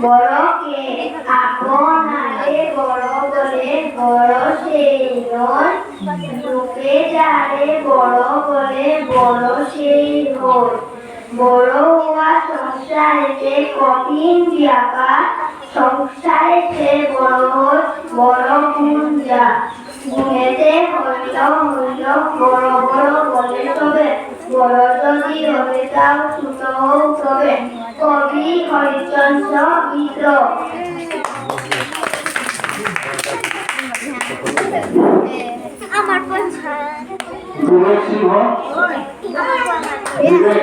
বড়কে আপনারে বড় বলে বড় সেই নয়, লোকে যারে বড় বলে বড় সেই নয়। বড় হওয়া সংসারেতে কঠিন ব্যাপার, সংসারেতে বড় হয় বড় গুণ যা। গুণেতে হইল হইল বড় বড় বলে তবে, বড় যদি হয়ে যাও ছোট হও তবে। কবি হরিচন্দ্র মিত্র। আমার বিবেক সিংহ, বিবেক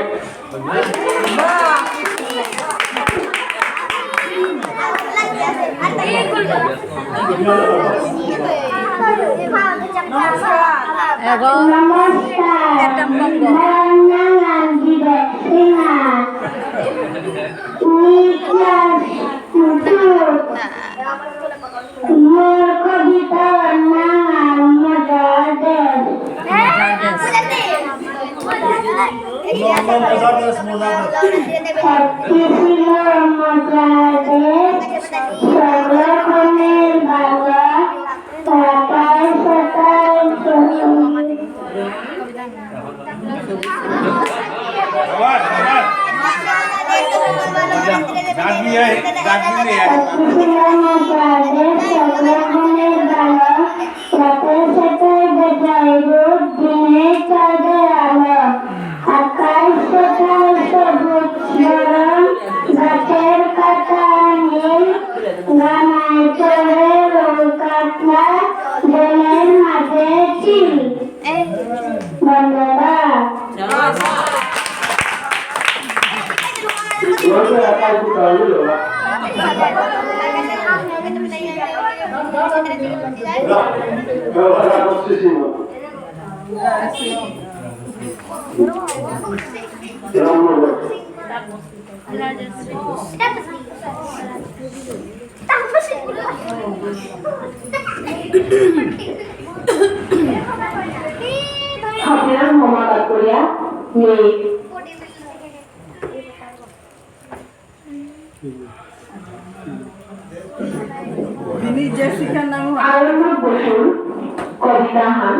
কবিতাহান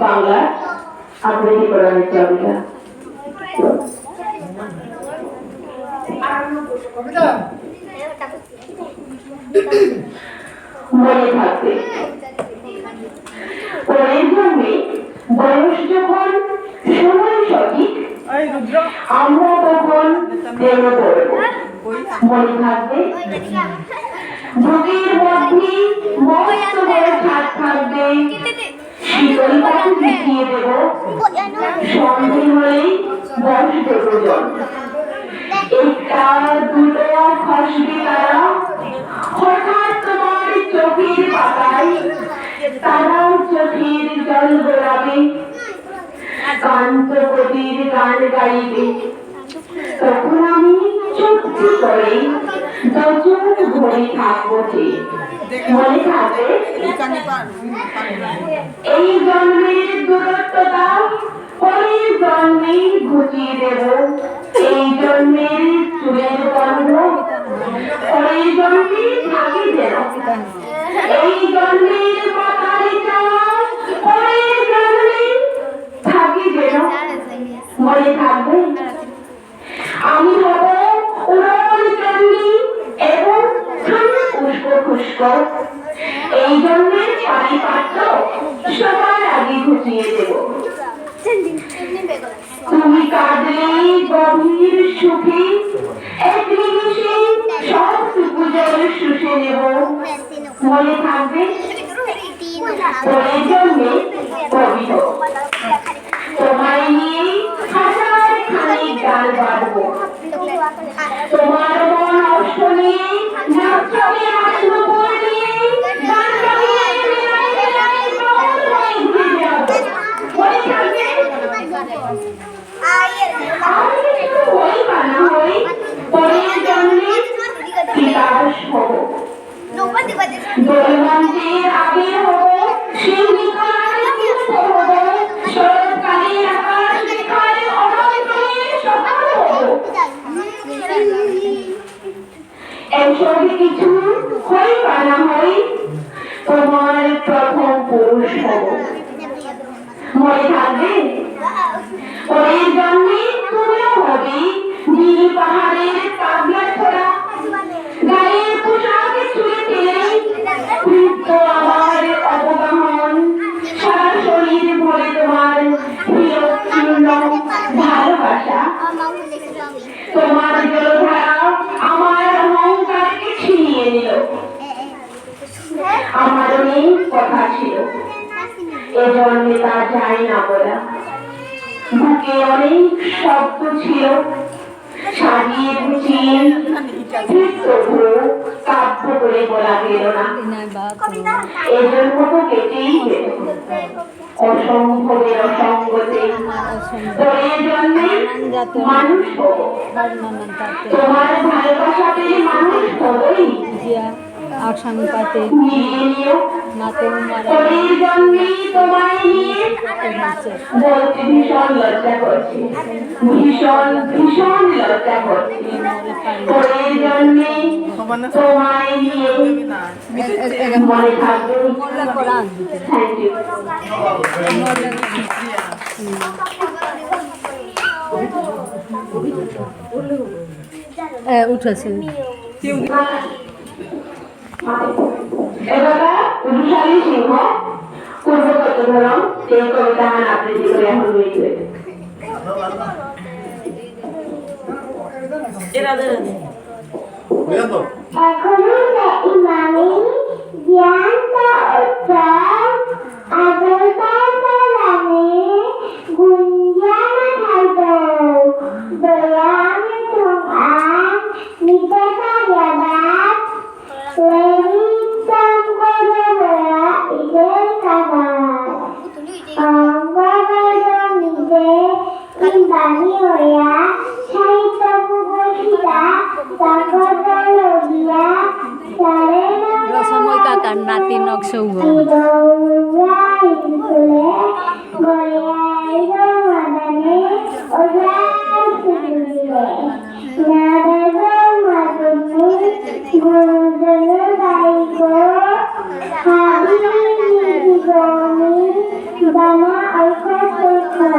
বাংলা আবৃত্তি করার কবিতা। মনে থাকবে পরের জন্মে বয়স যখন সময় সঠিক আমরা তখন দেব করব। মনে থাকবে বুকের মধ্যে মস্ত বড় ছাদ থাকবে, শীতল পাখি দেখিয়ে দেব, সন্ধে হলেই বসবে দুজন। একটা দুটো খসবে তারা, হঠাৎ তোমার চোখের পাতায় তারাও চোখের জল গড়াবে, কান্তকবির গান গাইবে। তখন আমি চুপটি করে দুজন ঘরে থাকবো। মনে থাকবে এই জন্মের দূরত্বটা পরের জন্মে ঘুচিয়ে দেব। এই জন্মের চুলের গন্ধ পরের জন্মে থাকে যেন, এই জন্মের মাথার চাওয়া পরের জন্মে থাকে যেন। মনে থাকবে আমি হব উড়ন চণ্ডী এবং পুষ্প খুষ্প। এই জন্মের পানি পাত্র সবার আগে ঘুচিয়ে দেব। তুমি কাঁদলে গভীর সুখে এক নিমিষে সবটুকু জল শুষে নেব। মনে থাকবে পরের জন্মে কবি হব। তোমায় নিয়ে হাজার খানিক গান বাঁধব। তোমার মন অষ্ট নিয়ে নাচবে আসব নিয়ে গান গাইয়ে ঘুরে যাব। মনে থাকবে শব্দ ছিল সাজিয়ে গুছিয়ে তবু কাব্য করে বলা গেল না এজন্য তো কেটেই গেল অসম্ভবের অসঙ্গতে তোর জন্যে মানুষ হবো তোমার ভালোবাসা পেয়ে মানুষ হবই মিলিয়ে নিও তোর জন্যেই তোমায় নিয়ে বলতে ভীষণ লজ্জা করছে ভীষণ ভীষণ লজ্জা করছে তোর জন্যেই তোমায় নিয়ে মনে থাকবে থ্যাংক ইউ উঠেছে এবার রুশালী সিংহ পূর্ব চট্টগ্রাম এই কবিতা আমার আবৃত্তি করে এখন রয়েছে এখনো ইমামি জ্ঞান আদর পালামে গুঞ্জান খাইতো দয়ামে তোমার নিতে পারিয়াবাদ লেলিতাম করবয়া ইদের কাবার অঙ্গবদ নিজে ইম্বানি হইয়া সাহিত্য বসিতা রসময় কাকার নাতি নকশৌ দীক্ষা